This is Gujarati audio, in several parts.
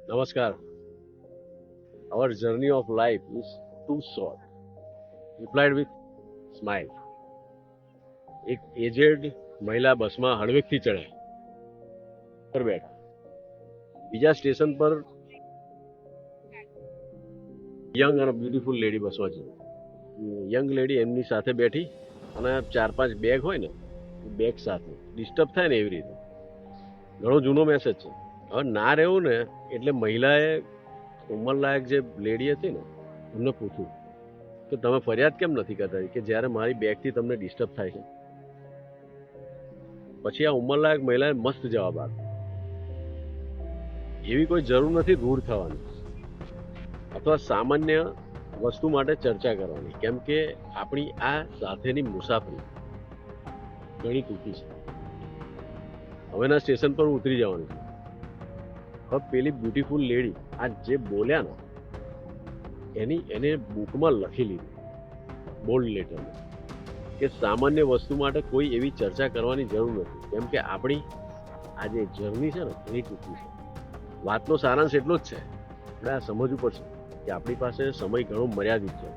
Namaskar. Our journey of life is too short. Replied with smile. એક એજેડ મહિલા બસમાં હળવેકથી ચડે પર બેઠા. બીજા સ્ટેશન પર યંગ અને બ્યુટીફુલ લેડી બસમાં છે. યંગ લેડી એમની સાથે બેઠી અને 4-5 બેગ હોય ને બેગ સાથે ડિસ્ટર્બ થાય ને એવી રીતે. ઘણો જૂનો મેસેજ છે. હવે ના રહેવું ને એટલે મહિલાએ ઉંમરલાયક જે લેડી હતી ને એમને પૂછ્યું કે તમે ફરિયાદ કેમ નથી કરતા કે જ્યારે મારી બેગથી તમને ડિસ્ટર્બ થાય છે. પછી આ ઉંમરલાયક મહિલાએ મસ્ત જવાબ આપ્યો, એવી કોઈ જરૂર નથી રૂડ થવાની અથવા સામાન્ય વસ્તુ માટે ચર્ચા કરવાની, કેમ કે આપણી આ સાથેની મુસાફરી ઘણી ટૂંકી છે. હવેના સ્ટેશન પર ઉતરી જવાનું છે. હવે પેલી બ્યુટીફુલ લેડી આ જે બોલ્યા ને એને બુકમાં લખી લીધું બોલ્ડ લેટરમાં કે સામાન્ય વસ્તુ માટે કોઈ એવી ચર્ચા કરવાની જરૂર નથી, કેમ કે આપણી આ જે જર્ની છે ને એની ટૂંકી છે. વાતનો સારાંશ એટલો જ છે, આપણે આ સમજવું પડશે કે આપણી પાસે સમય ઘણો મર્યાદિત છે.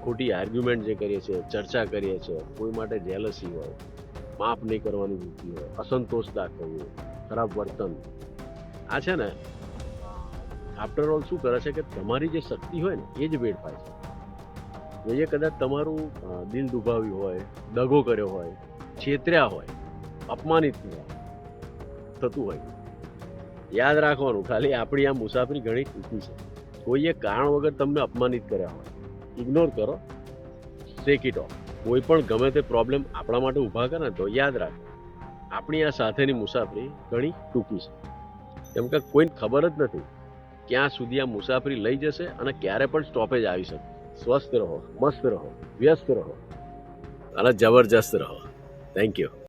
ખોટી આર્ગ્યુમેન્ટ જે કરીએ છીએ, ચર્ચા કરીએ છીએ, કોઈ માટે જેલસી હોય, માફ નહીં કરવાની વૃત્તિ હોય, અસંતોષ દાખવવું, ખરાબ વર્તન, આ છે ને આફ્ટર ઓલ શું કરે છે કે તમારી જે શક્તિ હોય ને એ જ વેડફાય છે. જોઈએ કદાચ તમારું દિલ દુભાવ્યું હોય, દગો કર્યો હોય, છેતર્યા હોય, અપમાનિત થતું હોય, યાદ રાખવાનું ખાલી આપણી આ મુસાફરી ઘણી ટૂંકી છે. કોઈએ કારણ વગર તમને અપમાનિત કર્યા હોય, ઇગ્નોર કરો, શેક ઇટ ઓફ. કોઈ પણ ગમે તે પ્રોબ્લેમ આપણા માટે ઊભા કરે ને તો યાદ રાખ આપણી આ સાથેની મુસાફરી ઘણી ટૂંકી છે, કેમ કે કોઈને ખબર જ નથી ક્યાં સુધી આ મુસાફરી લઈ જશે અને ક્યારે પણ સ્ટોપેજ આવી શકે. સ્વસ્થ રહો, મસ્ત રહો, વ્યસ્ત રહો અને જબરજસ્ત રહો. Thank you.